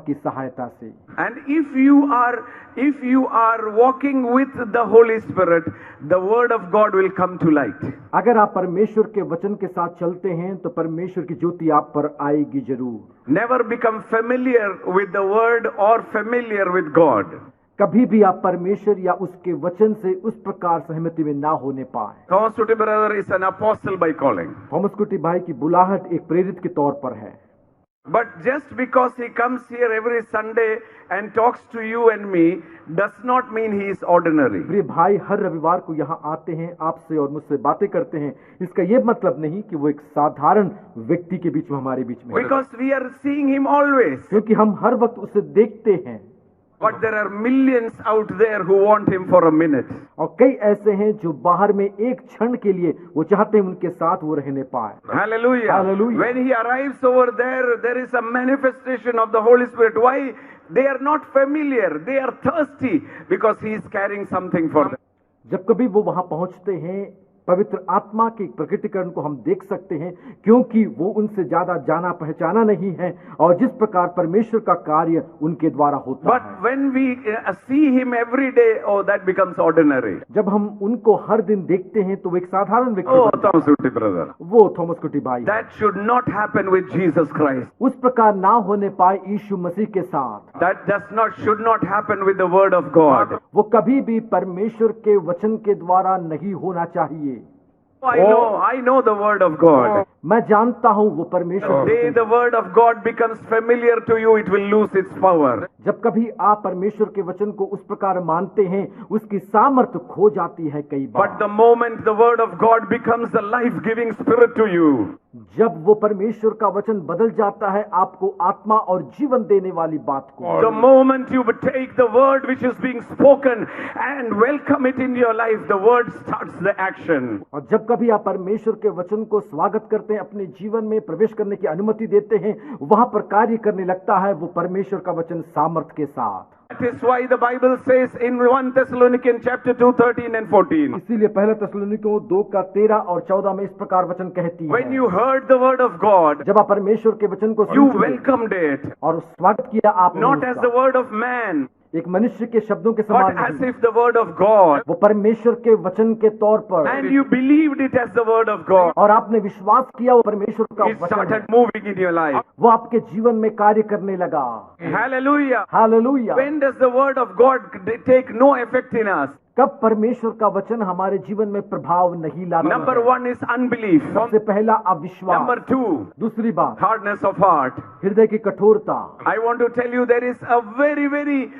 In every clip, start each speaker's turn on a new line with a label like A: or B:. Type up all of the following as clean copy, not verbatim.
A: की सहायता से।
B: And if you are walking with the Holy Spirit, the word of God will come to light.
A: अगर आप परमेश्वर के वचन के साथ चलते हैं तो परमेश्वर की ज्योति आप पर आएगी जरूर।
B: Never become familiar with the word or familiar with God.
A: कभी भी आप परमेश्वर या उसके वचन से उस प्रकार सहमति में ना होने पाए।
B: Thomas Tutti brother is an apostle by calling.
A: Thomas कुटी भाई की बुलाहट एक प्रेरित के तौर पर है।
B: But just because he comes here every Sunday and talks to you and me does not mean he is ordinary.
A: प्रिय भाई हर रविवार को यहाँ आते हैं, आपसे और मुझसे बातें करते हैं, इसका ये मतलब नहीं कि वो एक साधारण व्यक्ति के बीच में हमारे बीच में है।
B: Because we are seeing him always.
A: क्योंकि हम हर वक्त उसे देखते हैं।
B: But there are millions out there who want him for a minute.
A: और कई ऐसे हैं जो बाहर में एक क्षण के लिए वो चाहते हैं उनके साथ वो रहने पाए।
B: Hallelujah.
A: Hallelujah.
B: When he arrives over there, there is a manifestation of the Holy Spirit. Why? They are not familiar. They are thirsty because he is carrying something for them.
A: जब कभी वो वहां पहुंचते हैं पवित्र आत्मा के प्रकटीकरण को हम देख सकते हैं, क्योंकि वो उनसे ज्यादा जाना पहचाना नहीं है और जिस प्रकार परमेश्वर का कार्य उनके द्वारा होता
B: But
A: है।
B: when we see him every day, oh, that becomes ordinary.
A: जब हम उनको हर दिन देखते हैं तो वो एक साधारण व्यक्ति
B: Oh,
A: बनता
B: Thomas Tutti brother.
A: है। वो थॉमस कुटी भाई।
B: That should not happen with Jesus Christ.
A: उस प्रकार ना होने पाए यीशु मसीह के साथ।
B: That should not happen with the word of God.
A: वो कभी भी परमेश्वर के वचन के द्वारा नहीं होना चाहिए।
B: I know the word of God.
A: मैं जानता हूँ वो परमेश्वर।
B: The day the word of God becomes familiar to you, it will lose its power.
A: जब कभी आप परमेश्वर के वचन को उस प्रकार मानते हैं, उसकी सामर्थ्य खो जाती है कई बार।
B: But the moment the word of God becomes the life-giving spirit to you,
A: जब वो परमेश्वर का वचन बदल जाता है आपको आत्मा और जीवन देने वाली बात को,
B: the moment you take the word which is being spoken and welcome it in your life, the word starts the action.
A: और जब कभी आप परमेश्वर के वचन को स्वागत करते हैं, अपने जीवन में प्रवेश करने की अनुमति देते हैं, वहां पर कार्य करने लगता है वो परमेश्वर का वचन सामर्थ्य के साथ।
B: That is why the Bible says in 1 Thessalonians chapter 2, 13 and 14.
A: इसीलिए पहला थिस्सलुनीकियों 2 का 13 और 14 में इस प्रकार वचन कहती है,
B: When you heard the word of God,
A: जब आप परमेश्वर के वचन को
B: you
A: सुन चुके
B: welcomed it,
A: और स्वागत किया आपने
B: not as
A: उसका,
B: the word of man,
A: एक मनुष्य के शब्दों के
B: but
A: समान
B: as
A: नहीं,
B: if the word of God.
A: वो परमेश्वर के वचन के तौर पर,
B: And you believed it as the word of God.
A: और आपने विश्वास किया वो परमेश्वर का
B: It
A: वचन है,
B: started moving in your life.
A: वो आपके जीवन में कार्य करने लगा।
B: Hallelujah.
A: Hallelujah.
B: When does the word of God take no effect in us?
A: कब परमेश्वर का वचन हमारे जीवन में प्रभाव नहीं लाता
B: Number
A: है?
B: 1 is unbelief.
A: सबसे पहला अविश्वास।
B: Number 2,
A: दूसरी बात
B: hardness of heart.
A: हृदय की कठोरता।
B: I want to tell you there is a very, very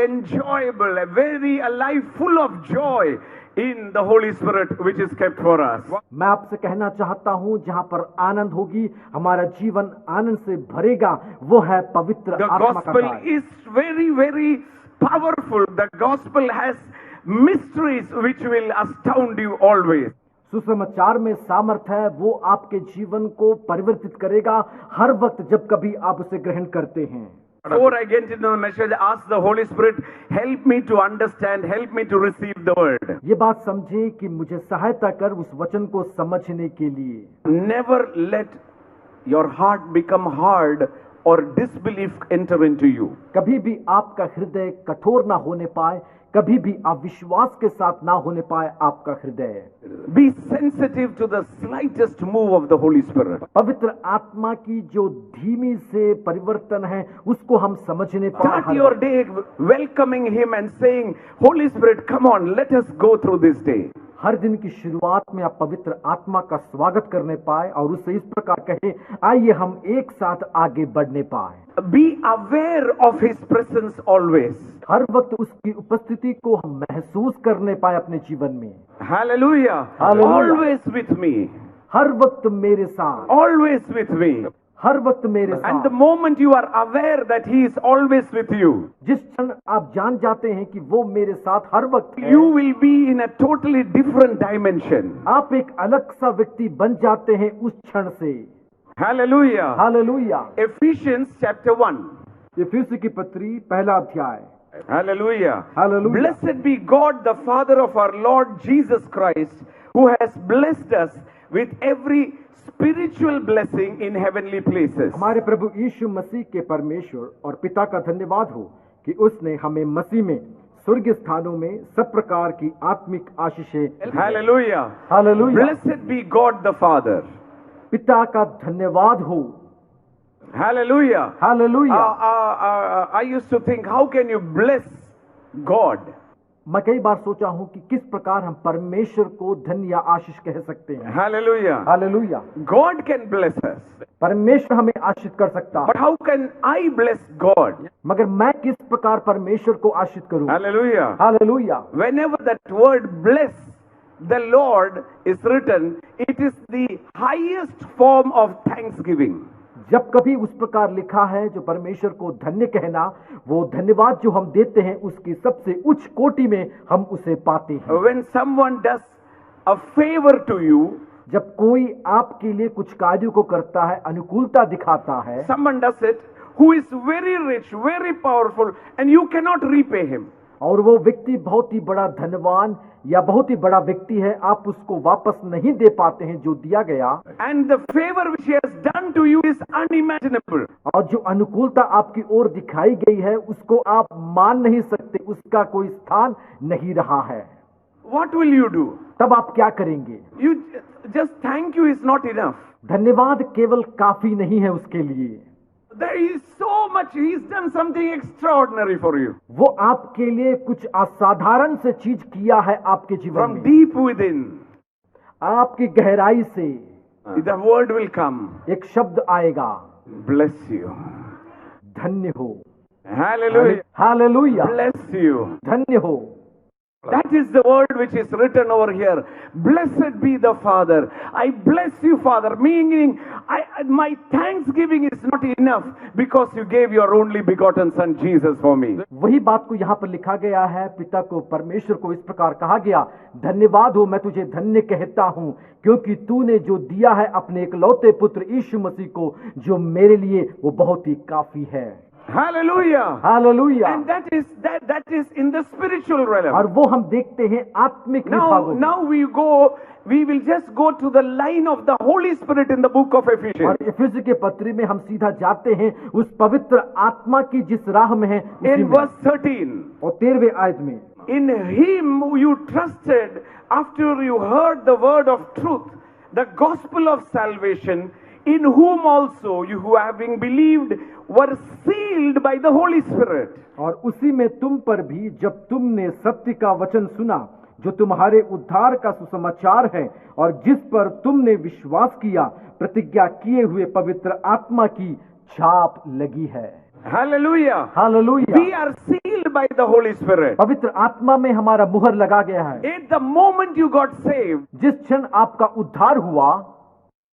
B: enjoyable, a life full of joy in the Holy Spirit which is kept for us.
A: मैं आपसे कहना चाहता हूँ जहाँ पर आनंद होगी, हमारा जीवन आनंद से भरेगा, वो है पवित्र
B: The
A: आत्मा का
B: gospel
A: कार्य।
B: is very, very powerful. The gospel has mysteries which will astound you always.
A: सुसमाचार में सामर्थ है, वो आपके जीवन को परिवर्तित करेगा हर वक्त जब कभी आप उसे ग्रहण करते हैं।
B: Before I get into the message, ask the Holy Spirit, help me to understand, help me to receive the word.
A: ये बात समझे कि मुझे सहायता कर उस वचन को समझने के लिए।
B: Never let your heart become hard or disbelief enter into you.
A: कभी भी आपका हृदय कठोर ना होने पाए, कभी भी अविश्वास के साथ ना होने पाए आपका हृदय।
B: Be sensitive to the slightest move of the Holy Spirit.
A: पवित्र आत्मा की जो धीमी से परिवर्तन है उसको हम समझने पाए।
B: Start your day welcoming Him and saying, Holy Spirit, come on, let us go through this day.
A: हर दिन की शुरुआत में आप पवित्र आत्मा का स्वागत करने पाए और उससे इस प्रकार कहे, आइए हम एक साथ आगे बढ़ने पाए।
B: Be aware of His presence always.
A: हर वक्त उसकी उपस्थिति को हम महसूस करने पाए अपने जीवन में।
B: Hallelujah.
A: Hallelujah.
B: Always with me.
A: हर वक्त मेरे साथ,
B: Always with me.
A: हर वक्त मेरे
B: And the
A: साथ।
B: moment you are aware that He is always with you,
A: जिस क्षण आप जान जाते हैं कि वो मेरे साथ हर वक्त है,
B: you will be in a totally different dimension.
A: आप एक अलग सा व्यक्ति बन जाते हैं उस क्षण से।
B: Hallelujah.
A: हालेलुया।
B: Ephesians chapter 1.
A: इफिसी की पत्री पहला अध्याय।
B: Hallelujah.
A: Hallelujah.
B: Blessed be God, the Father of our Lord Jesus Christ, who has blessed us with every spiritual blessing in heavenly places.
A: हमारे प्रभु यीशु मसीह के परमेश्वर और पिता का धन्यवाद हो कि उसने हमें मसीह में स्वर्गीय स्थानों में सब प्रकार की आत्मिक आशीषें।
B: Hallelujah.
A: Hallelujah.
B: Blessed be God the Father.
A: पिता का धन्यवाद हो।
B: Hallelujah.
A: Hallelujah.
B: I used to think, how can you bless God?
A: मैं कई बार सोचा हूं कि किस प्रकार हम परमेश्वर को धन्य या आशीष कह सकते हैं।
B: Hallelujah.
A: Hallelujah.
B: God can bless us.
A: परमेश्वर हमें आशीष कर सकता है,
B: But how can I bless God?
A: मगर मैं किस प्रकार परमेश्वर को आशीष करूं?
B: Hallelujah.
A: Hallelujah.
B: Whenever that word bless the Lord is written, it is the highest form of thanksgiving.
A: जब कभी उस प्रकार लिखा है जो परमेश्वर को धन्य कहना, वो धन्यवाद जो हम देते हैं उसकी सबसे उच्च कोटि में हम उसे पाते हैं।
B: When someone does a favor to you,
A: जब कोई आपके लिए कुछ कार्यों को करता है, अनुकूलता दिखाता है,
B: someone does it who is very rich, very powerful, and you cannot repay him.
A: और वो व्यक्ति बहुत ही बड़ा धनवान या बहुत ही बड़ा व्यक्ति है, आप उसको वापस नहीं दे पाते हैं जो दिया गया,
B: And the favor which he has done to you is unimaginable.
A: और जो अनुकूलता आपकी ओर दिखाई गई है उसको आप मान नहीं सकते, उसका कोई स्थान नहीं रहा है।
B: What will you do?
A: तब आप क्या करेंगे?
B: You just thank you is not enough.
A: धन्यवाद केवल काफी नहीं है उसके लिए।
B: There is so much. He's done something extraordinary for you.
A: वो आपके लिए कुछ असाधारण से चीज किया है आपके जीवन
B: From
A: में,
B: deep within,
A: आपकी गहराई से
B: the word will come.
A: एक शब्द आएगा,
B: Bless you.
A: धन्य हो।
B: Hallelujah.
A: हालेलुया।
B: Bless you.
A: धन्य हो।
B: That is the word which is written over here. Blessed be the Father. I bless you, Father. Meaning, my thanksgiving is not enough because you gave your only begotten Son Jesus for me.
A: वही बात को यहाँ पर लिखा गया है, पिता को परमेश्वर को इस प्रकार कहा गया, धन्यवाद हो, मैं तुझे धन्य कहता हूँ क्योंकि तूने जो दिया है अपने इकलौते पुत्र यीशु मसीह को, जो मेरे लिए वो बहुत ही काफी है।
B: Hallelujah.
A: Hallelujah.
B: And that is in the spiritual realm.
A: और वो हम देखते हैं आत्मिक विभागों में।
B: Now we will just go to the line of the Holy Spirit in the book of Ephesians.
A: और इफिसी के पत्री में हम सीधा जाते हैं उस पवित्र आत्मा की जिस राह में है, उसी
B: In
A: में।
B: verse 13.
A: और 13वें आयत में,
B: In him you trusted after you heard the word of truth, the gospel of salvation, in whom also you who having believed were sealed by the Holy Spirit.
A: और उसी में तुम पर भी जब तुमने सत्य का वचन सुना जो तुम्हारे उद्धार का सुसमाचार है, और जिस पर तुमने विश्वास किया, प्रतिज्ञा किए हुए पवित्र आत्मा की छाप लगी है।
B: Hallelujah.
A: Hallelujah.
B: We are sealed by the Holy Spirit.
A: पवित्र आत्मा में हमारा मुहर लगा गया है।
B: At the moment you got saved,
A: जिस क्षण आपका उद्धार हुआ,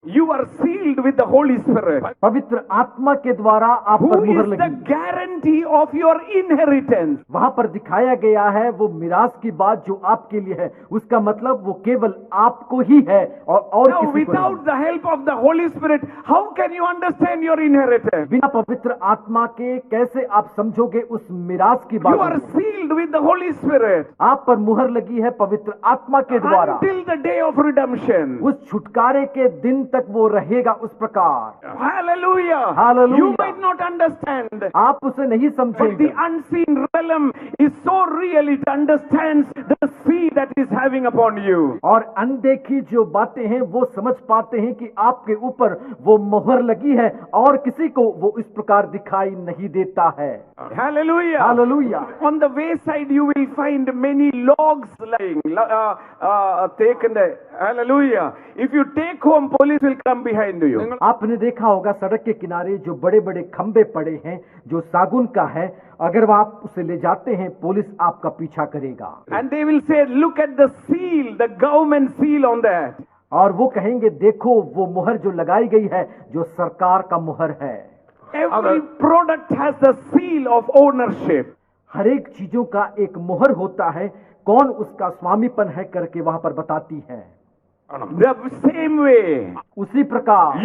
B: you are sealed with the Holy Spirit,
A: पवित्र आत्मा के द्वारा आप
B: who
A: पर मुहर
B: is the
A: लगी।
B: guarantee of your inheritance.
A: वहां पर दिखाया गया है वो मिरास की बात जो आपके लिए है, उसका मतलब वो केवल आपको ही है और
B: Now,
A: किसी को
B: without
A: नहीं।
B: the help of the Holy Spirit, how can you understand your inheritance?
A: बिना पवित्र आत्मा के कैसे आप समझोगे उस मिरास की
B: You
A: बात?
B: are sealed with the Holy Spirit
A: आप पर मुहर लगी है पवित्र आत्मा के द्वारा।
B: until the day of redemption.
A: उस छुटकारे के दिन तक वो रहेगा उस प्रकार।
B: Hallelujah.
A: Hallelujah.
B: You might not understand,
A: आप उसे नहीं
B: but
A: समझेंगे,
B: the unseen realm is so real, it understands the sea that is having upon you.
A: और अनदेखी जो बातें हैं वो समझ पाते हैं कि आपके ऊपर वो मुहर लगी है और किसी को वो इस प्रकार दिखाई नहीं देता है।
B: Hallelujah.
A: Hallelujah.
B: On the wayside you will find many logs lying, taken there. Hallelujah. If you take home, police will come behind you.
A: आपने देखा होगा सड़क के किनारे जो बड़े बड़े खंबे पड़े हैं जो सागुन का है, अगर वह आप उसे ले जाते हैं पुलिस आपका पीछा करेगा।
B: And they will say, look at the seal, the government seal on that.
A: और वो कहेंगे देखो वो मुहर जो लगाई गई है जो सरकार का मुहर है।
B: Every product has the seal of ownership.
A: हर एक चीजों का एक मुहर होता है, कौन उसका स्वामीपन है करके वहां पर बताती है।
B: The same way,
A: उसी प्रकार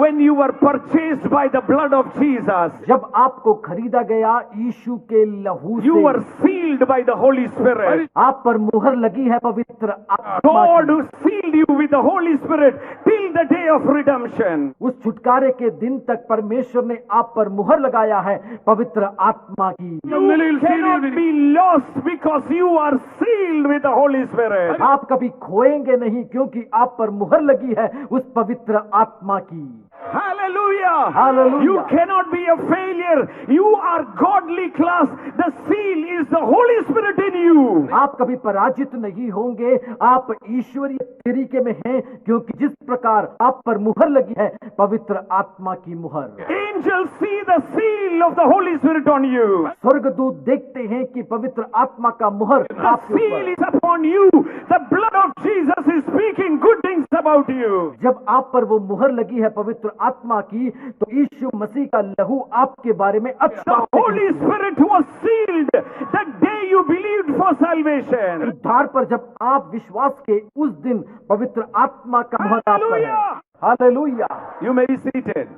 B: when you were purchased by the blood of Jesus,
A: जब आपको खरीदा गया यीशु के लहू
B: you were
A: से,
B: sealed by the Holy Spirit.
A: आप पर मुहर लगी है पवित्र आत्मा
B: God
A: की।
B: who sealed you with the Holy Spirit till the day of redemption.
A: उस छुटकारे के दिन तक परमेश्वर ने आप पर मुहर लगाया है पवित्र आत्मा की।
B: You cannot be lost because you are sealed with the Holy Spirit.
A: आप कभी खोएंगे नहीं क्योंकि आप पर मुहर लगी है उस पवित्र आत्मा की।
B: Hallelujah.
A: Hallelujah.
B: You cannot be a failure. You are godly class. The seal is the Holy Spirit in you.
A: आप कभी पराजित नहीं होंगे, आप ईश्वरीय तरीके में हैं क्योंकि जिस प्रकार आप पर मुहर लगी है पवित्र आत्मा की मुहर।
B: Angels see the seal of the Holy Spirit on you.
A: स्वर्गदूत देखते हैं कि पवित्र आत्मा का मुहर
B: The
A: आपके
B: seal
A: ऊपर।
B: is upon you. The blood of Jesus is speaking good things about you.
A: जब आप पर वो मुहर लगी है पवित्र आत्मा की तो यीशु मसीह का लहू आपके बारे में अच्छा
B: The Holy Spirit was sealed the day you believed for salvation.
A: उद्धार पर जब आप विश्वास के उस दिन पवित्र आत्मा का मुहर आप पर है।
B: Hallelujah.
A: Hallelujah,
B: You may be seated.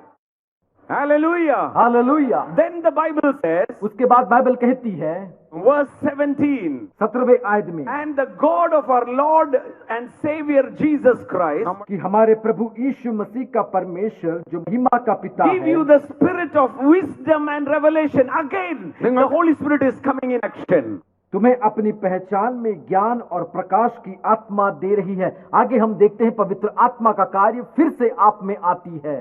B: Hallelujah.
A: Hallelujah.
B: Then the Bible says,
A: उसके बाद बाइबल कहती है
B: verse 17,
A: 17वें आयत में
B: and the God of our Lord and Savior Jesus Christ
A: कि हमारे प्रभु यीशु मसीह का परमेश्वर जो महिमा का पिता
B: give
A: है
B: you the spirit of wisdom and revelation. Again, the Holy Spirit is coming in action.
A: तुम्हें अपनी पहचान में ज्ञान और प्रकाश की आत्मा दे रही है। आगे हम देखते हैं पवित्र आत्मा का कार्य फिर से आप में आती है।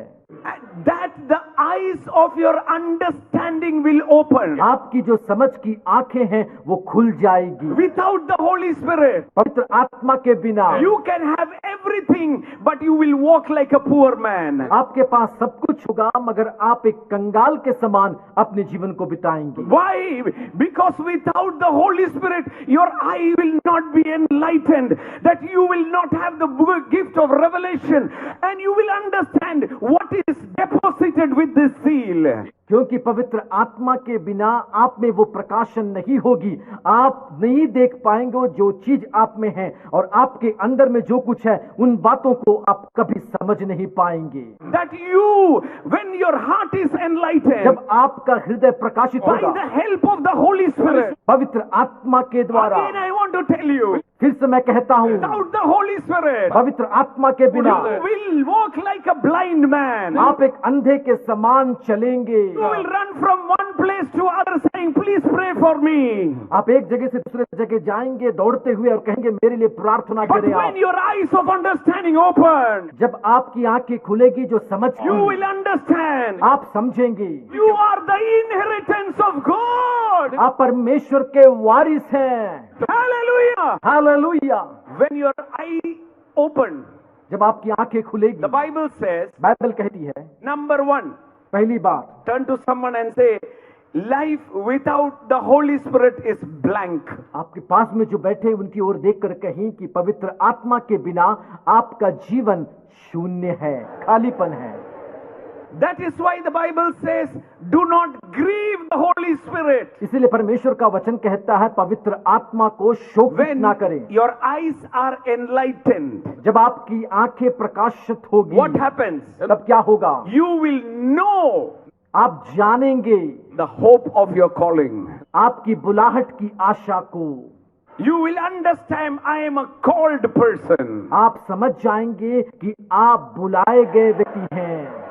B: That the eyes of your understanding will open.
A: आपकी जो समझ की आंखें हैं वो खुल जाएगी।
B: Without the Holy Spirit,
A: पवित्र आत्मा के बिना
B: you can have everything, but you will walk like a poor man.
A: आपके पास सब कुछ होगा मगर आप एक कंगाल के समान अपने जीवन को बिताएंगे।
B: Why? Because without the Holy Spirit, your eye will not be enlightened, that you will not have the gift of revelation, and you will understand what is deposited with this seal.
A: क्योंकि पवित्र आत्मा के बिना आप में वो प्रकाशन नहीं होगी। आप नहीं देख पाएंगे जो चीज आप में है और आपके अंदर में जो कुछ है उन बातों को आप कभी समझ नहीं पाएंगे।
B: That you, when your heart is enlightened
A: जब आपका हृदय प्रकाशित
B: by
A: होगा
B: the help of the Holy Spirit,
A: पवित्र आत्मा के द्वारा।
B: again I want to tell you,
A: फिर से मैं कहता हूँ
B: without the Holy Spirit,
A: पवित्र आत्मा के बिना
B: you will walk like a blind man.
A: आप एक अंधे के समान चलेंगे।
B: You will run from one place to other saying, please pray for me.
A: आप एक जगह से दूसरे जगह जाएंगे दौड़ते हुए और कहेंगे मेरे लिए प्रार्थना
B: But
A: करें।
B: when
A: आप
B: your eyes of understanding open,
A: जब आपकी आंखें खुलेगी जो समझ
B: you
A: की
B: will understand
A: आप समझेंगे
B: you are the inheritance of God.
A: आप परमेश्वर के वारिस हैं।
B: Hallelujah.
A: Hallelujah.
B: When your eye opened,
A: जब आपकी आंखें खुलेगी
B: the Bible says,
A: बाइबल कहती है
B: number one,
A: पहली बात
B: turn to someone and say, life without the Holy Spirit is blank.
A: आपके पास में जो बैठे हैं, उनकी ओर देखकर कहें कि पवित्र आत्मा के बिना आपका जीवन शून्य है, खालीपन है।
B: That is why the Bible says, do not grieve the Holy Spirit.
A: इसीलिए परमेश्वर का वचन कहता है पवित्र आत्मा को शोक
B: When
A: ना करें।
B: your eyes are enlightened,
A: जब आपकी आंखें प्रकाशित होगी
B: what happens?
A: तब क्या होगा?
B: You will know
A: आप जानेंगे
B: the hope of your calling.
A: आपकी बुलाहट की आशा को।
B: You will understand I am a called person.
A: आप समझ जाएंगे कि आप बुलाए गए व्यक्ति हैं।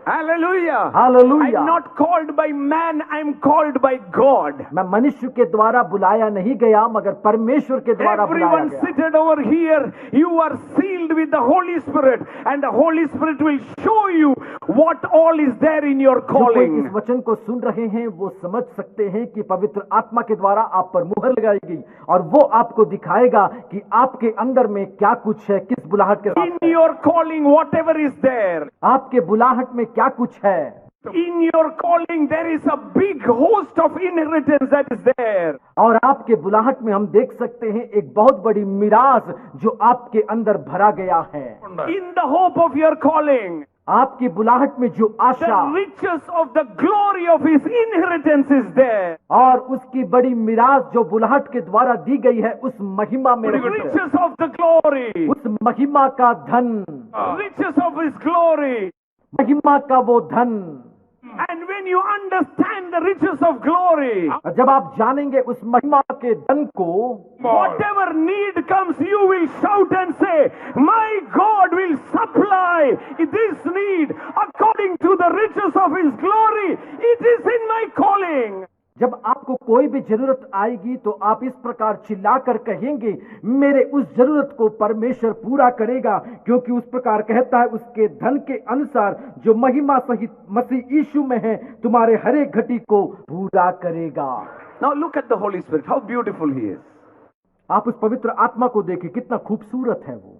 B: Hallelujah.
A: Hallelujah.
B: I'm not called by man, I'm called by God.
A: मैं मनुष्य के द्वारा बुलाया नहीं गया मगर परमेश्वर के द्वारा बुलाया
B: Everyone
A: गया।
B: seated over here, you are sealed with the Holy Spirit, and the Holy Spirit will show you what all is there in your
A: जो कोई इस
B: calling.
A: वचन को सुन रहे हैं वो समझ सकते हैं कि पवित्र आत्मा के द्वारा आप पर मुहर लगाई गई और वो आपको दिखाएगा कि आपके अंदर में क्या कुछ है, किस बुलाहट के
B: In
A: साथ है।
B: your calling, whatever is there,
A: आपके बुलाहट में क्या कुछ है।
B: in your calling, there is a big host of inheritance that is there.
A: और आपके बुलाहट में हम देख सकते हैं एक बहुत बड़ी मिरास जो आपके अंदर भरा गया है।
B: In the hope of your calling,
A: आपकी बुलाहट में जो आशा
B: the riches of the glory of His inheritance is there.
A: और उसकी बड़ी मिरास जो बुलाहट के द्वारा दी गई है उस महिमा में
B: The
A: रहित है।
B: riches of the glory,
A: उस महिमा का धन,
B: riches of His glory.
A: महिमा का वो धन
B: And when you understand the riches of glory,
A: और जब आप जानेंगे उस महिमा के धन को,
B: whatever need comes, you will shout and say, my God will supply this need according to the riches of his glory. It is in my calling.
A: जब आपको कोई भी जरूरत आएगी तो आप इस प्रकार चिल्लाकर कहेंगे, मेरे उस जरूरत को परमेश्वर पूरा करेगा, क्योंकि उस प्रकार कहता है उसके धन के अनुसार जो महिमा सहित मसीह यीशु में है तुम्हारे हर एक घटी को पूरा करेगा।
B: Now look at the Holy Spirit, how beautiful he is.
A: आप उस पवित्र आत्मा को देखिए, कितना खूबसूरत है वो।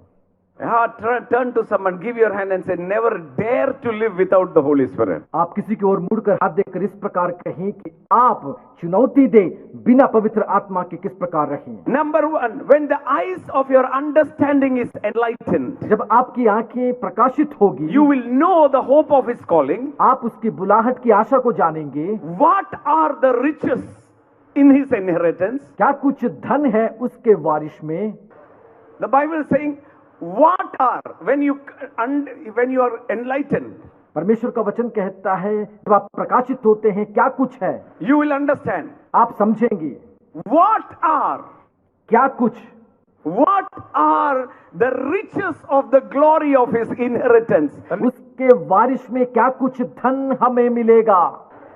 B: Turn to someone, give your hand and say, never dare to live without the Holy Spirit.
A: आप किसी की ओर मुड़कर हाथ देकर इस प्रकार कहें कि आप चुनौती दे बिना पवित्र आत्मा के किस प्रकार रहें।
B: Number one, when the eyes of your understanding is enlightened,
A: जब आपकी आंखें प्रकाशित होगी,
B: you will know the hope of his calling.
A: आप उसकी बुलाहट की आशा को जानेंगे।
B: What are the riches in his inheritance?
A: क्या कुछ धन है उसके वारिश में?
B: The Bible is saying, what are, when you are enlightened,
A: परमेश्वर का वचन कहता है जब आप प्रकाशित होते हैं क्या कुछ है,
B: you will understand.
A: आप समझेंगे।
B: What are,
A: क्या कुछ,
B: what are the riches of the glory of his inheritance?
A: उसके वारिश में क्या कुछ धन हमें मिलेगा।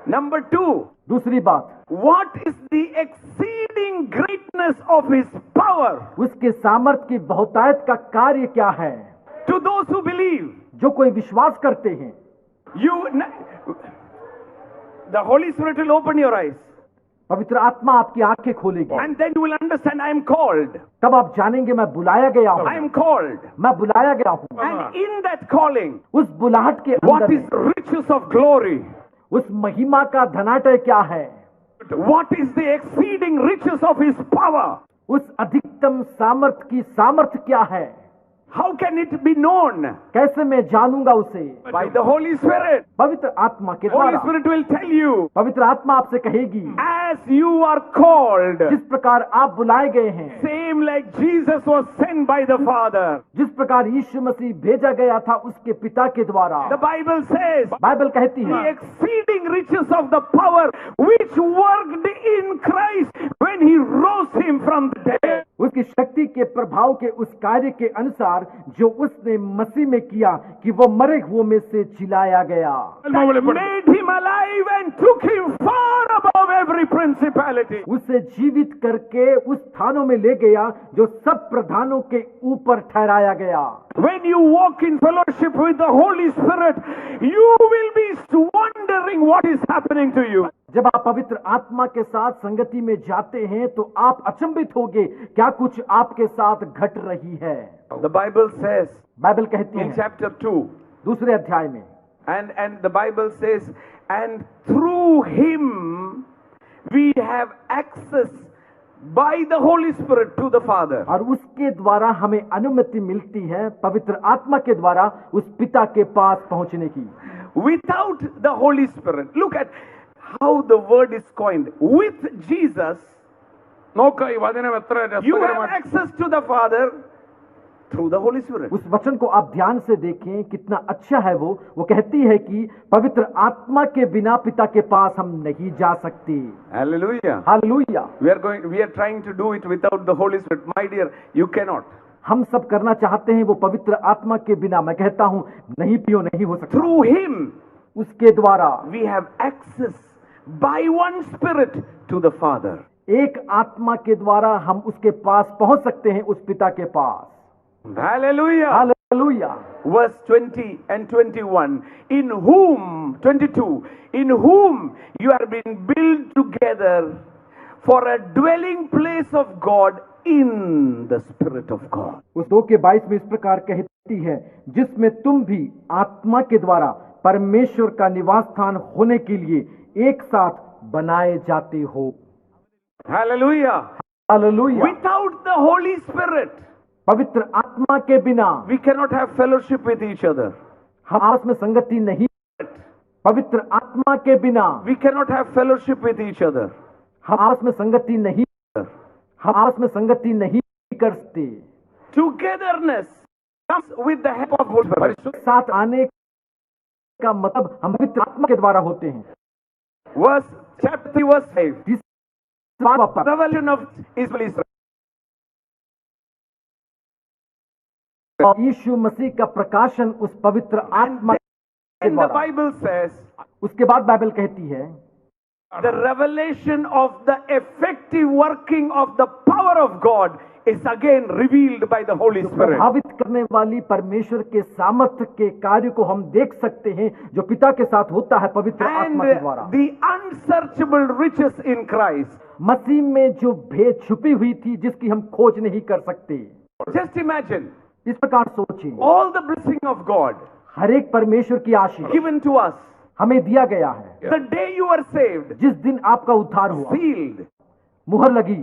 B: Number two,
A: दूसरी बात,
B: what is the exceeding greatness of his power
A: उसके सामर्थ की बहुतायत का कार्य क्या है।
B: to those who believe?
A: जो कोई विश्वास करते हैं,
B: The Holy Spirit will open your eyes,
A: पवित्र आत्मा आपकी आंखें खोलेगी,
B: and then you will understand, I am called.
A: तब आप जानेंगे मैं बुलाया गया हूं,
B: I am called.
A: मैं बुलाया गया हूं।
B: And in that calling,
A: उस बुलाहट के
B: what
A: अंदर
B: is riches of glory?
A: उस महिमा का धनाटय क्या है,
B: What is the exceeding riches of his power?
A: उस अधिकतम सामर्थ की सामर्थ क्या है,
B: How can it be known?
A: कैसे मैं जानूंगा उसे।
B: By the Holy Spirit.
A: पवित्र आत्मा के
B: Holy
A: द्वारा।
B: Spirit will tell you,
A: पवित्र आत्मा आपसे कहेगी,
B: as you are called,
A: जिस प्रकार आप बुलाए गए हैं,
B: same like Jesus was sent by the Father.
A: जिस प्रकार यीशु मसीह भेजा गया था उसके पिता के द्वारा।
B: The Bible says,
A: बाइबल कहती
B: the
A: है
B: exceeding riches of the power which worked in Christ when he rose him from the dead.
A: उसकी शक्ति के प्रभाव के उस कार्य के अनुसार जो उसने मसीह में किया कि वो मरे हुओं में से जिलाया गया,
B: That made him alive and took him far above every principality.
A: उसे जीवित करके उस स्थानों में ले गया जो सब प्रधानों के ऊपर ठहराया गया।
B: When you walk in fellowship with the Holy Spirit, you will be wondering what is happening to you.
A: जब आप पवित्र आत्मा के साथ संगति में जाते हैं तो आप अचंभित होंगे क्या कुछ आपके साथ घट रही है।
B: The Bible says
A: बाइबल कहती
B: in
A: है
B: chapter 2,
A: दूसरे अध्याय में,
B: and the Bible says, and through him we have access by the Holy Spirit to the Father.
A: और उसके द्वारा हमें अनुमति मिलती है पवित्र आत्मा के द्वारा उस पिता के पास पहुंचने की।
B: Without the Holy Spirit, look at how the word is coined. With Jesus, you have access to the Father through the Holy Spirit.
A: उस वचन को आप ध्यान से देखें कितना अच्छा है वो कहती है कि पवित्र आत्मा के बिना पिता के पास हम नहीं जा सकते।
B: Hallelujah.
A: Hallelujah.
B: We are trying to do it without the Holy Spirit. My dear, you cannot.
A: हम सब करना चाहते हैं वो पवित्र आत्मा के बिना, मैं कहता हूं नहीं पियो नहीं हो सकता।
B: Through him,
A: उसके द्वारा
B: we have access by one Spirit to the Father.
A: एक आत्मा के द्वारा हम उसके पास पहुंच सकते हैं, उस पिता के पास।
B: Hallelujah.
A: Hallelujah.
B: Verse 20 and 21, in whom, 22, in whom you are being built together for a dwelling place of God in the Spirit of God.
A: उस 2 के 22 में इस प्रकार कहती है, जिसमें तुम भी आत्मा के द्वारा परमेश्वर का निवास स्थान होने के लिए एक साथ बनाए जाते हो।
B: Hallelujah.
A: Hallelujah.
B: Without the Holy Spirit,
A: पवित्र आत्मा के बिना
B: we cannot have fellowship with each other.
A: हम आपस में संगति नहीं, पवित्र आत्मा के बिना
B: We cannot have fellowship with each other.
A: हम आपस में संगति नहीं, हम आपस में संगति नहीं कर सकते।
B: Togetherness comes with the help of Holy Spirit.
A: साथ आने का मतलब हम पवित्र आत्मा के द्वारा होते हैं।
B: Verse chapter 3 verse 5.
A: जिस बात पर
B: Revelation of Israel.
A: और यीशु मसीह का प्रकाशन उस पवित्र आत्मा के
B: And the
A: द्वारा।
B: Bible says,
A: उसके बाद बाइबल कहती है
B: the revelation of the effective working of the power of God is again revealed by the Holy Spirit.
A: प्रभावित करने वाली परमेश्वर के सामर्थ्य के कार्य को हम देख सकते हैं जो पिता के साथ होता है पवित्र
B: And
A: आत्मा के द्वारा।
B: the unsearchable riches in Christ.
A: मसीह में जो भेद छुपी हुई थी जिसकी हम खोज नहीं कर सकते।
B: Just imagine
A: इस प्रकार सोचिए,
B: all the blessing of God
A: हर एक परमेश्वर की आशीष
B: given to us.
A: हमें दिया गया है।
B: The day you are saved,
A: जिस दिन आपका उद्धार हुआ,
B: sealed
A: मुहर लगी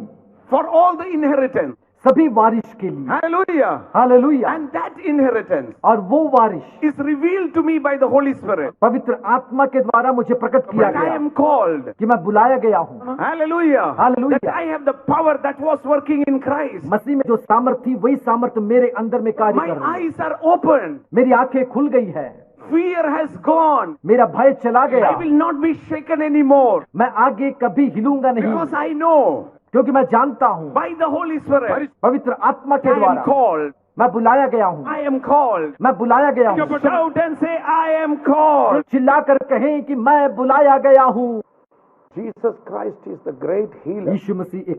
B: for all the inheritance.
A: सभी वारिश के लिए।
B: Hallelujah.
A: Hallelujah.
B: And that inheritance
A: और वो वारिश
B: is revealed to me by the Holy Spirit.
A: पवित्र आत्मा के द्वारा मुझे प्रकट किया
B: That I
A: गया
B: am called.
A: कि मैं बुलाया गया हूँ।
B: Hallelujah.
A: Hallelujah.
B: That I have the power that was working in Christ.
A: मसीह में जो सामर्थ थी वही सामर्थ मेरे अंदर में कार्य
B: My
A: कर रही है।
B: eyes are open.
A: मेरी आंखें खुल गई है,
B: Fear has gone.
A: मेरा भय चला गया।
B: I will not be shaken anymore.
A: मैं आगे कभी हिलूंगा नहीं,
B: Because I know
A: क्योंकि मैं जानता हूँ
B: by the Holy Spirit
A: पवित्र आत्मा के
B: I am
A: द्वारा
B: called.
A: मैं बुलाया गया हूँ।
B: I am called.
A: मैं बुलाया गया हूँ।
B: Shout and say, I am called.
A: चिल्लाकर कहें कि मैं बुलाया गया हूँ।
C: Jesus Christ is the great healer.
A: यीशु मसीह एक